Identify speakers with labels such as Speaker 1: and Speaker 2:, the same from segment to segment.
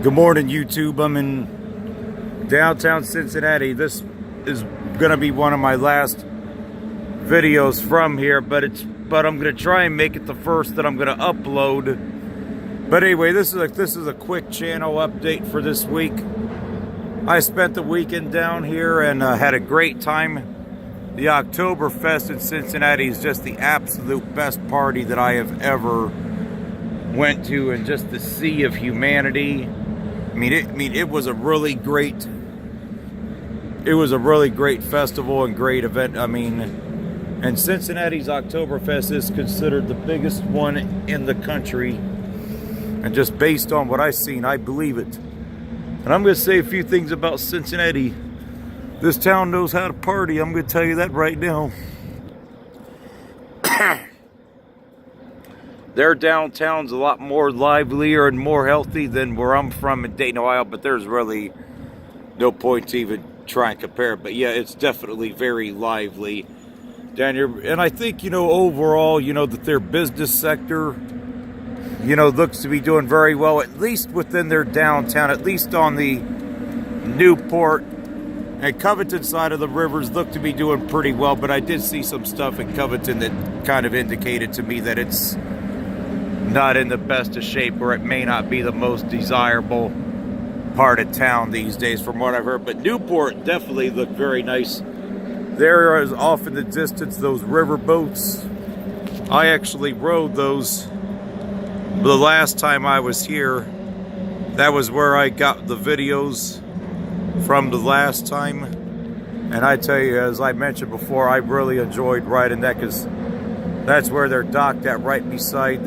Speaker 1: Good morning, YouTube. I'm in downtown Cincinnati. This is gonna be one of my last videos from here, but I'm gonna try and make it the first that I'm gonna upload. But anyway, this is a quick channel update for this week. I spent the weekend down here and had a great time. The Oktoberfest in Cincinnati is just the absolute best party that I have ever went to, and just the sea of humanity. It was a really great festival and great event. And Cincinnati's Oktoberfest is considered the biggest one in the country. And just based on what I've seen, I believe it. And I'm going to say a few things about Cincinnati. This town knows how to party. I'm going to tell you that right now. Their downtown's a lot more livelier and more healthy than where I'm from in Dayton, Ohio, but there's really no point to even try and compare. But yeah, it's definitely very lively down here. And I think, overall, that their business sector, looks to be doing very well, at least within their downtown, at least on the Newport and Covington side of the rivers look to be doing pretty well. But I did see some stuff in Covington that kind of indicated to me that it's not in the best of shape, or it may not be the most desirable part of town these days from what I've heard. But Newport definitely looked very nice. There is off in the distance those river boats. I actually rode those the last time I was here. That was where I got the videos from the last time. And I tell you, as I mentioned before, I really enjoyed riding that, because that's where they're docked at, right beside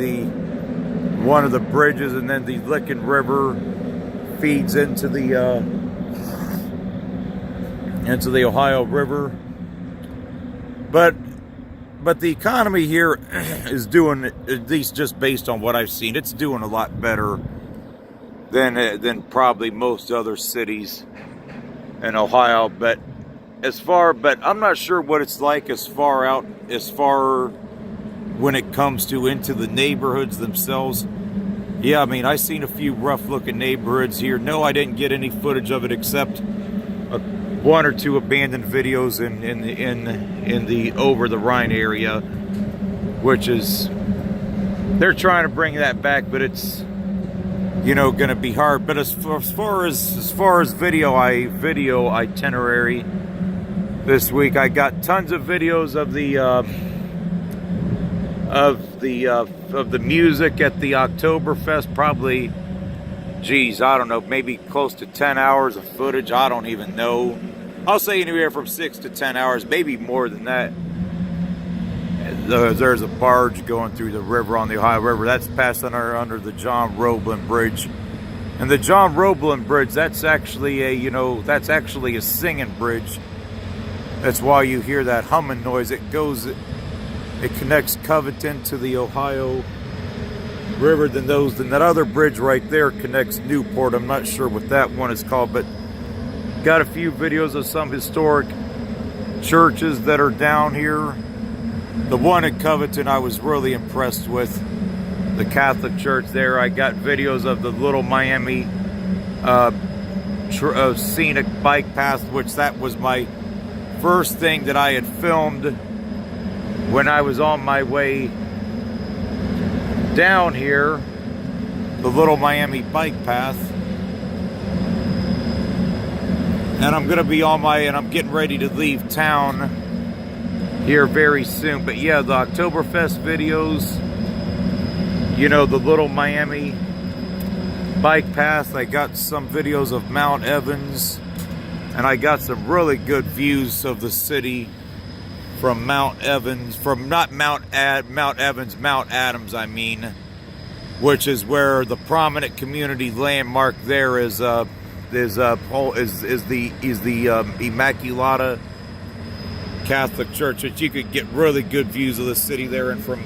Speaker 1: one of the bridges, and then the Licking River feeds into the Ohio River. But the economy here is doing, at least just based on what I've seen, it's doing a lot better than probably most other cities in Ohio. But I'm not sure what it's like as far when it comes to into the neighborhoods themselves. Yeah, I seen a few rough looking neighborhoods here. No, I didn't get any footage of it except one or two abandoned videos in the over the Rhine area, which is, they're trying to bring that back, but it's going to be hard. But as far as video itinerary this week, I got tons of videos of the music at the Oktoberfest. Probably, I don't know, maybe close to 10 hours of footage. I don't even know. I'll say anywhere from 6 to 10 hours, maybe more than that. There's a barge going through the river on the Ohio River. That's passing under the John Roeblen Bridge. And the John Roeblen Bridge, that's actually a singing bridge. That's why you hear that humming noise. It connects Covington to the Ohio River. Then that other bridge right there connects Newport. I'm not sure what that one is called, but got a few videos of some historic churches that are down here. The one in Covington I was really impressed with, the Catholic church there. I got videos of the Little Miami scenic bike path, which that was my first thing that I had filmed when I was on my way down here, the Little Miami bike path. And I'm going to be and I'm getting ready to leave town here very soon. But yeah, the Oktoberfest videos, the Little Miami bike path. I got some videos of Mount Evans, and I got some really good views of the city from Mount Evans, Mount Adams, which is where the prominent community landmark there is the Immaculata Catholic Church, which you could get really good views of the city there. And from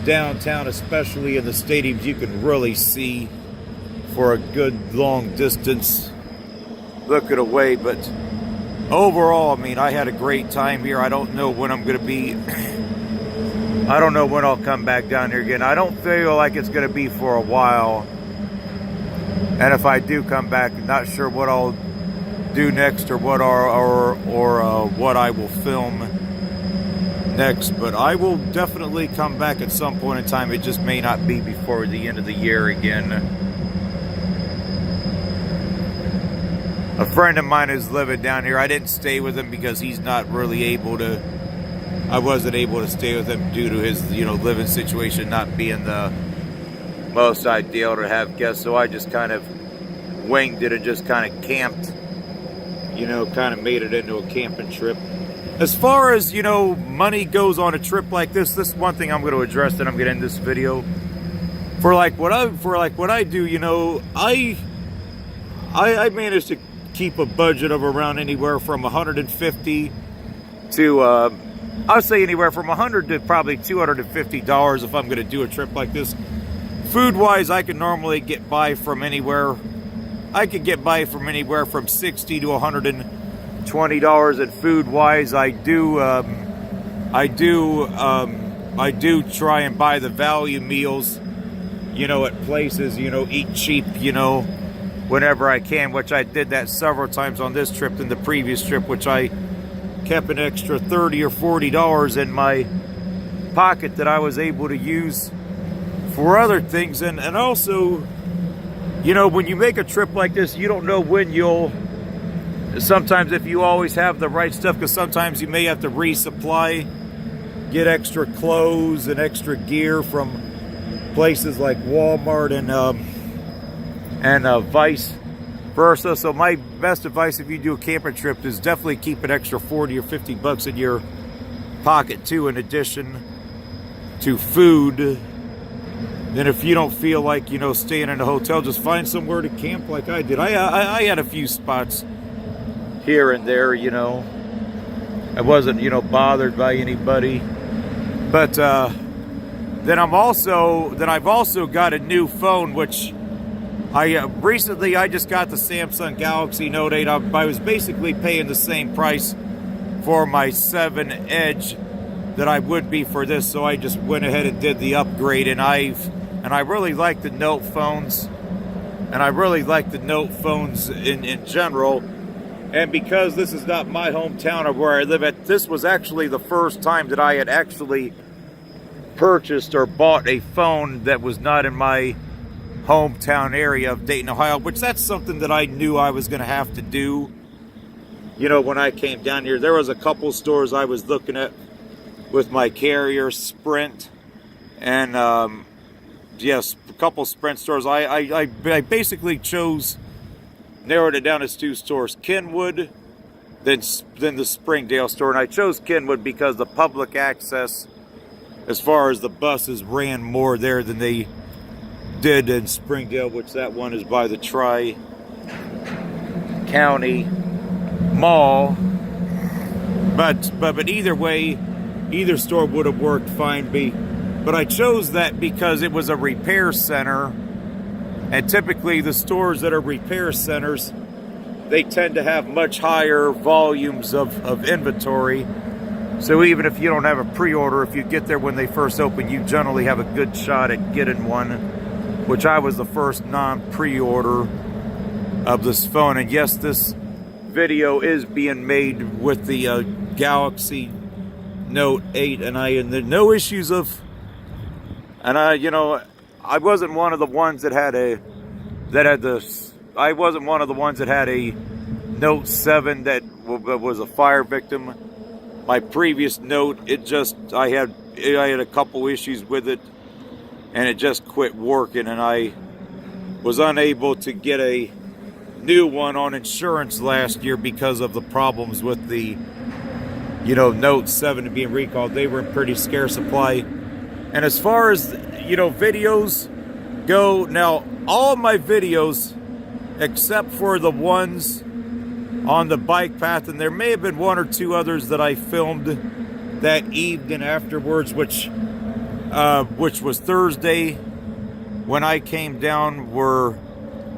Speaker 1: downtown, especially in the stadiums, you can really see for a good long distance looking away. But overall, I had a great time here. I don't know when I'm going to be I don't know when I'll come back down here again. I don't feel like it's going to be for a while. And if I do come back, I'm not sure what I'll do next or what what I will film next, but I will definitely come back at some point in time. It just may not be before the end of the year again. A friend of mine is living down here. I didn't stay with him because he's not really able to. I wasn't able to stay with him due to his, living situation not being the most ideal to have guests. So I just kind of winged it and just kind of camped, kind of made it into a camping trip. As far as, money goes on a trip like this is one thing I'm going to address that I'm going to end this video. For what I do, I managed to keep a budget of around anywhere from 150 to I'll say anywhere from 100 to probably $250 if I'm going to do a trip like this. Food wise, I can normally get by from anywhere. I could get by from anywhere from $60 to $120. And food wise, I do try and buy the value meals, at places, eat cheap, whenever I can, which I did that several times on this trip and the previous trip, which I kept an extra $30 or $40 in my pocket that I was able to use for other things. And also, when you make a trip like this, you don't know when sometimes if you always have the right stuff, because sometimes you may have to resupply, get extra clothes and extra gear from places like Walmart and vice versa. So my best advice if you do a camping trip is definitely keep an extra 40 or 50 bucks in your pocket too, in addition to food. Then if you don't feel like, staying in a hotel, just find somewhere to camp like I did. I had a few spots here and there, I wasn't, bothered by anybody. But then I've also got a new phone, which recently I just got the Samsung Galaxy Note 8. I was basically paying the same price for my 7 Edge that I would be for this, so I just went ahead and did the upgrade. And I really like the Note phones, and I really like the Note phones in general. And because this is not my hometown or where I live at, this was actually the first time that I had actually purchased or bought a phone that was not in my hometown area of Dayton, Ohio, which that's something that I knew I was going to have to do. When I came down here, there was a couple stores I was looking at with my carrier, Sprint, and yes, a couple Sprint stores. I basically narrowed it down as 2 stores, Kenwood, then the Springdale store. And I chose Kenwood because the public access, as far as the buses, ran more there than they did in Springdale, which that one is by the Tri-County Mall. But either way, either store would have worked fine. But I chose that because it was a repair center, and typically the stores that are repair centers, they tend to have much higher volumes of inventory. So even if you don't have a pre-order, if you get there when they first open, you generally have a good shot at getting one, which I was the first non-pre-order of this phone. And yes, this video is being made with the Galaxy Note 8, and there's no issues of, and I wasn't one of the ones that had a Note 7 that was a fire victim. My previous Note, I had a couple issues with it, and it just quit working, and I was unable to get a new one on insurance last year because of the problems with the Note 7 being recalled. They were in pretty scarce supply. And as far as videos go, now all of my videos except for the ones on the bike path, and there may have been 1 or 2 others that I filmed that evening afterwards, which was Thursday when I came down, were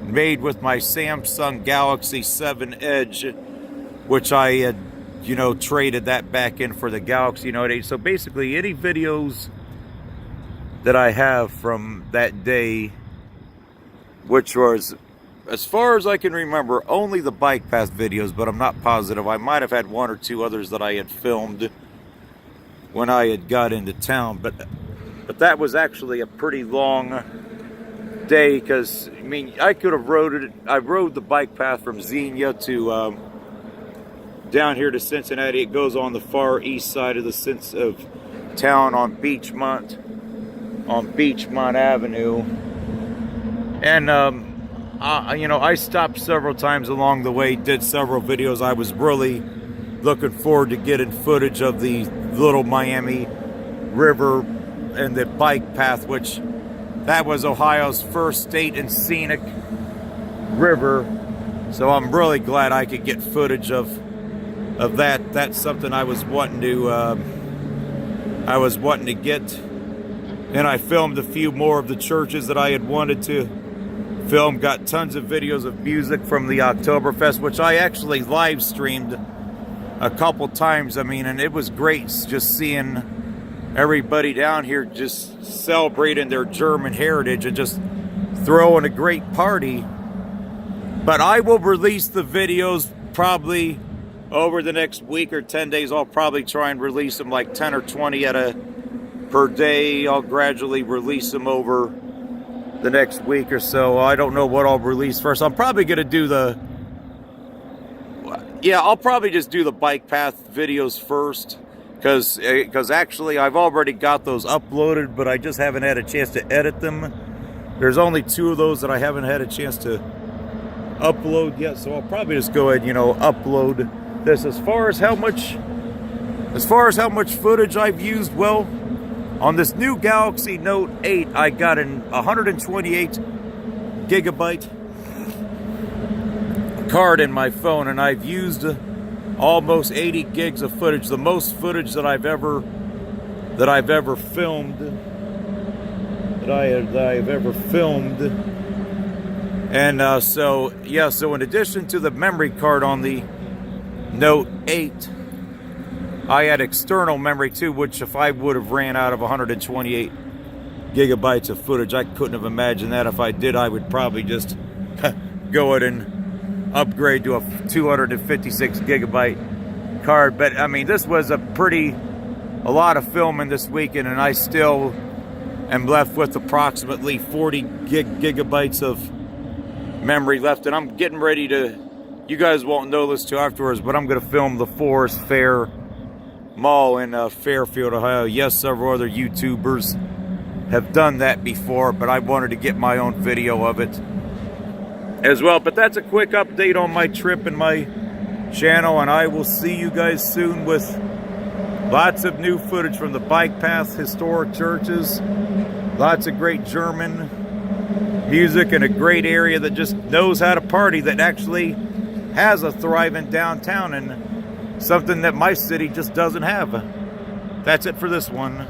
Speaker 1: made with my Samsung Galaxy 7 Edge, which I had traded that back in for the Galaxy Note 8. So basically any videos that I have from that day, which was as far as I can remember, only the bike path videos, but I'm not positive. I might have had one or two others that I had filmed when I had got into town, but that was actually a pretty long day, because I mean, I could have rode it. I rode the bike path from Xenia to down here to Cincinnati. It goes on the far east side of town on Beachmont Avenue, and you know, I stopped several times along the way, did several videos. I was really looking forward to getting footage of the Little Miami River and the bike path, which that was Ohio's first state and scenic river. So I'm really glad I could get footage of that. That's something I was wanting to get. And I filmed a few more of the churches that I had wanted to film. Got tons of videos of music from the Oktoberfest, which I actually live streamed a couple times. I mean, and it was great just seeing everybody down here just celebrating their German heritage and just throwing a great party. But I will release the videos probably over the next week or 10 days. I'll probably try and release them like 10 or 20 per day. I'll gradually release them over the next week or so. I don't know what I'll release first. I'm probably going to do I'll probably just do the bike path videos first, because actually I've already got those uploaded, but I just haven't had a chance to edit them. There's only 2 of those that I haven't had a chance to upload yet, so I'll probably just go ahead, you know, upload this. As far as how much footage I've used, well, on this new Galaxy Note 8, I got an 128 gigabyte card in my phone, and I've used almost 80 gigs of footage, the most footage that I've ever filmed, and so in addition to the memory card on the Note 8, I had external memory too, which if I would have ran out of 128 gigabytes of footage, I couldn't have imagined that. If I did, I would probably just go ahead and upgrade to a 256 gigabyte card. But I mean, this was a lot of filming this weekend, and I still am left with approximately 40 gigabytes of memory left. And I'm getting ready to, you guys won't know this till afterwards, but I'm going to film the Forest Fair Mall in Fairfield, Ohio. Yes, several other YouTubers have done that before, but I wanted to get my own video of it as well. But that's a quick update on my trip and my channel, and I will see you guys soon with lots of new footage from the bike path, historic churches, lots of great German music, and a great area that just knows how to party, that actually has a thriving downtown, and something that my city just doesn't have. That's it for this one.